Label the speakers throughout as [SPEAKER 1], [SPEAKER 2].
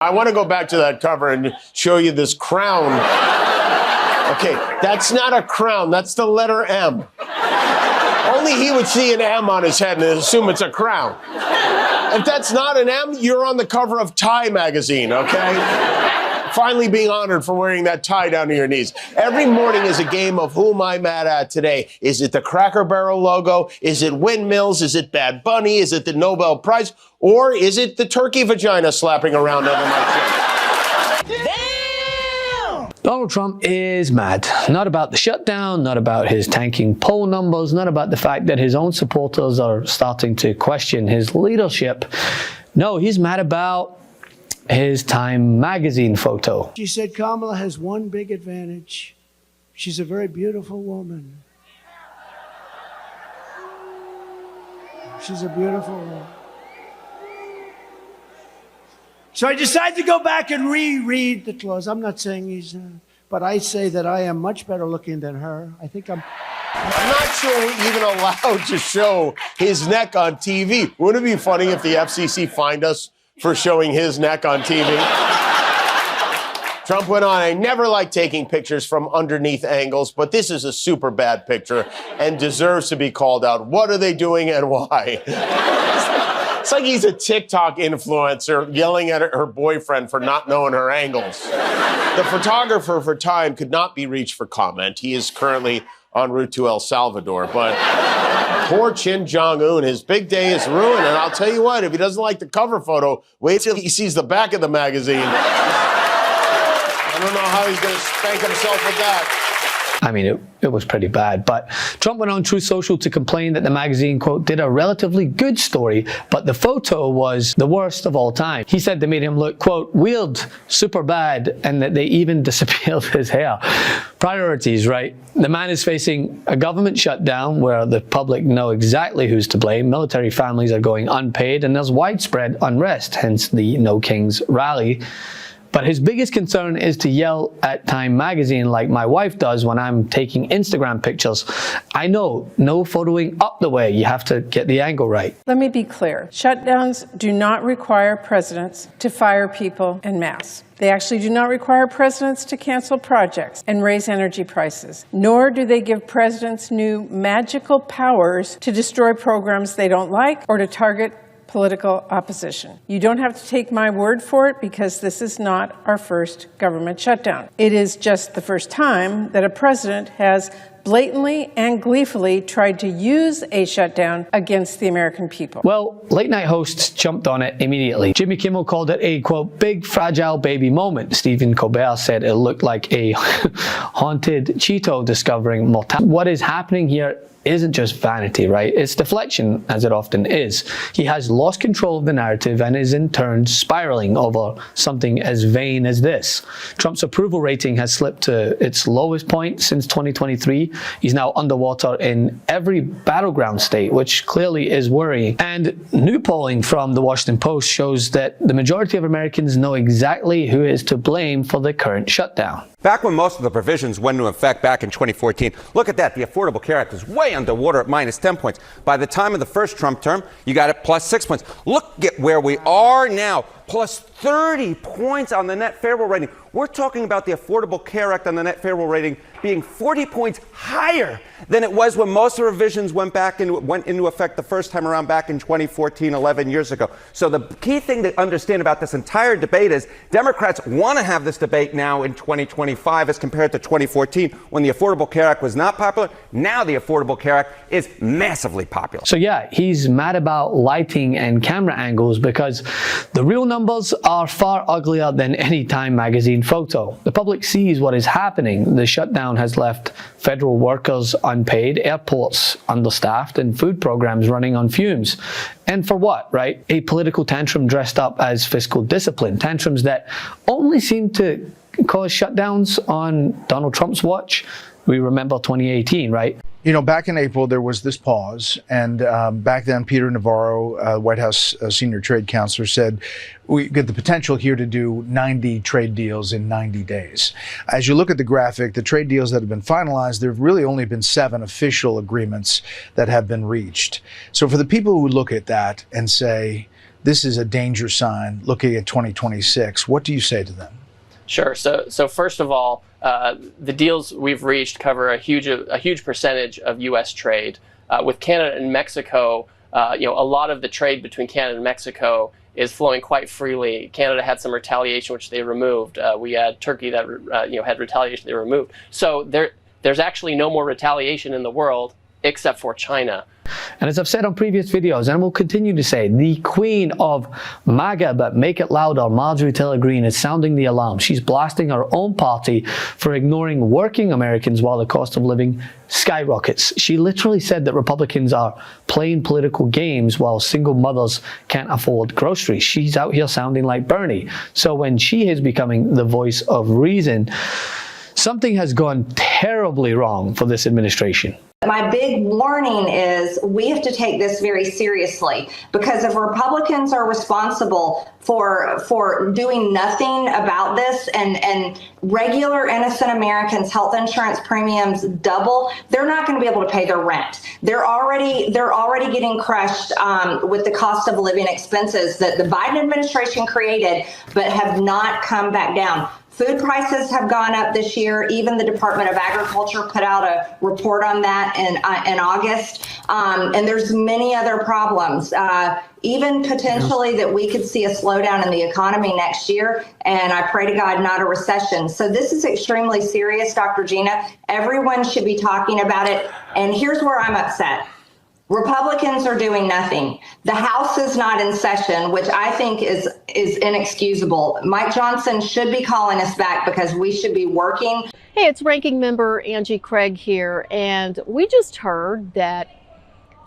[SPEAKER 1] I want to go back to that cover and show you this crown. Okay, that's not a crown, that's the letter M. Only he would see an M on his head and assume it's a crown. If that's not an M, you're on the cover of Tie magazine, okay? Finally being honored for wearing that tie down to your knees. Every morning is a game of who am I mad at today? Is it the Cracker Barrel logo? Is it windmills? Is it Bad Bunny? Is it the Nobel Prize? Or is it the turkey vagina slapping around over my chin?
[SPEAKER 2] Donald Trump is mad. Not about the shutdown, not about his tanking poll numbers, not about the fact that his own supporters are starting to question his leadership. No, he's mad about his Time magazine photo.
[SPEAKER 3] She said Kamala has one big advantage. She's a very beautiful woman. She's a beautiful woman. So I decided to go back and reread the clause. I'm not saying he's, but I say that I am much better looking than her. I think I'm
[SPEAKER 1] not sure we're even allowed to show his neck on TV. Wouldn't it be funny if the FCC fined us for showing his neck on TV? Trump went on, I never like taking pictures from underneath angles, but this is a super bad picture and deserves to be called out. What are they doing and why? It's like he's a TikTok influencer yelling at her boyfriend for not knowing her angles. The photographer for Time could not be reached for comment. He is currently en route to El Salvador, but poor Kim Jong-un, his big day is ruined. And I'll tell you what, if he doesn't like the cover photo, wait till he sees the back of the magazine. I don't know how he's going to spank himself with that.
[SPEAKER 2] I mean, it was pretty bad, but Trump went on Truth Social to complain that the magazine, quote, did a relatively good story, but the photo was the worst of all time. He said they made him look, quote, weird, super bad, and that they even disappeared his hair. Priorities, right? The man is facing a government shutdown where the public know exactly who's to blame, military families are going unpaid, and there's widespread unrest, hence the No Kings rally. But his biggest concern is to yell at Time magazine like my wife does when I'm taking Instagram pictures. I know, no photoing up the way. You have to get the angle right.
[SPEAKER 4] Let me be clear. Shutdowns do not require presidents to fire people en masse. They actually do not require presidents to cancel projects and raise energy prices, nor do they give presidents new magical powers to destroy programs they don't like or to target political opposition. You don't have to take my word for it because this is not our first government shutdown. It is just the first time that a president has blatantly and gleefully tried to use a shutdown against the American people.
[SPEAKER 2] Well, late night hosts jumped on it immediately. Jimmy Kimmel called it a, quote, big fragile baby moment. Stephen Colbert said it looked like a haunted Cheeto discovering mortality. What is happening here isn't just vanity, right? It's deflection, as it often is. He has lost control of the narrative and is in turn spiraling over something as vain as this. Trump's approval rating has slipped to its lowest point since 2023. He's now underwater in every battleground state, which clearly is worrying. And new polling from the Washington Post shows that the majority of Americans know exactly who is to blame for the current shutdown.
[SPEAKER 5] Back when most of the provisions went into effect back in 2014, look at that, the Affordable Care Act was way underwater at minus 10 points. By the time of the first Trump term, you got it plus 6 points. Look at where we are now, plus 30 points on the net favorable rating. We're talking about the Affordable Care Act on the net favorable rating being 40 points higher than it was when most of the revisions went into effect the first time around back in 2014, 11 years ago. So the key thing to understand about this entire debate is Democrats want to have this debate now in 2025 as compared to 2014 when the Affordable Care Act was not popular. Now the Affordable Care Act is massively popular.
[SPEAKER 2] So yeah, he's mad about lighting and camera angles because the real numbers are far uglier than any Time magazine photo. The public sees what is happening. The shutdown has left federal workers unpaid, airports understaffed, and food programs running on fumes. And for what, right? A political tantrum dressed up as fiscal discipline. Tantrums that only seem to cause shutdowns on Donald Trump's watch. We remember 2018, right?
[SPEAKER 6] You know, back in April, there was this pause. And back then, Peter Navarro, White House senior trade counselor, said, we get the potential here to do 90 trade deals in 90 days. As you look at the graphic, the trade deals that have been finalized, there have really only been 7 official agreements that have been reached. So for the people who look at that and say, this is a danger sign looking at 2026. What do you say to them?
[SPEAKER 7] Sure. So first of all, the deals we've reached cover a huge percentage of U.S. trade. With Canada and Mexico, a lot of the trade between Canada and Mexico is flowing quite freely. Canada had some retaliation, which they removed. We had Turkey that had retaliation they removed. So there's actually no more retaliation in the world except for China.
[SPEAKER 2] And as I've said on previous videos, and will continue to say, the queen of MAGA, but make it louder, Marjorie Taylor Greene, is sounding the alarm. She's blasting her own party for ignoring working Americans while the cost of living skyrockets. She literally said that Republicans are playing political games while single mothers can't afford groceries. She's out here sounding like Bernie. So when she is becoming the voice of reason, something has gone terribly wrong for this administration.
[SPEAKER 8] My big warning is we have to take this very seriously, because if Republicans are responsible for doing nothing about this and regular innocent Americans' health insurance premiums double, they're not going to be able to pay their rent. They're already getting crushed with the cost of living expenses that the Biden administration created but have not come back down. Food prices have gone up this year. Even the Department of Agriculture put out a report on that in August. And there's many other problems, even potentially that we could see a slowdown in the economy next year. And I pray to God, not a recession. So this is extremely serious, Dr. Gina. Everyone should be talking about it. And here's where I'm upset. Republicans are doing nothing. The House is not in session, which I think is inexcusable. Mike Johnson should be calling us back because we should be working.
[SPEAKER 9] Hey, it's Ranking Member Angie Craig here, and we just heard that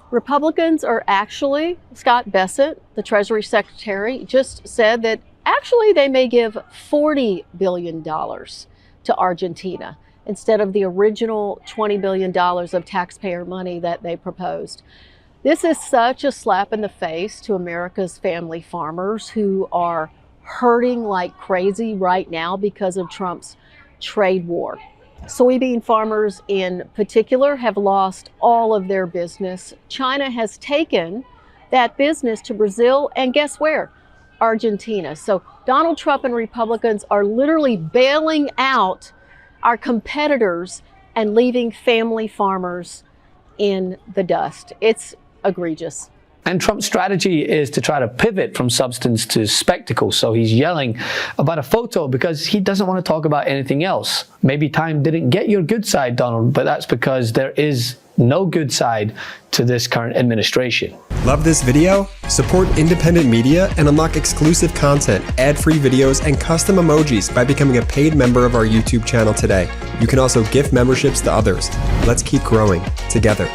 [SPEAKER 9] Republicans are actually, Scott Bessent, the Treasury Secretary, just said that actually they may give $40 billion to Argentina instead of the original $20 billion of taxpayer money that they proposed. This is such a slap in the face to America's family farmers who are hurting like crazy right now because of Trump's trade war. Soybean farmers in particular have lost all of their business. China has taken that business to Brazil, and guess where? Argentina. So Donald Trump and Republicans are literally bailing out our competitors and leaving family farmers in the dust. It's egregious.
[SPEAKER 2] And Trump's strategy is to try to pivot from substance to spectacle. So he's yelling about a photo because he doesn't want to talk about anything else. Maybe time didn't get your good side, Donald, but that's because there is no good side to this current administration.
[SPEAKER 10] Love this video? Support independent media and unlock exclusive content, ad-free videos, and custom emojis by becoming a paid member of our YouTube channel today. You can also gift memberships to others. Let's keep growing together.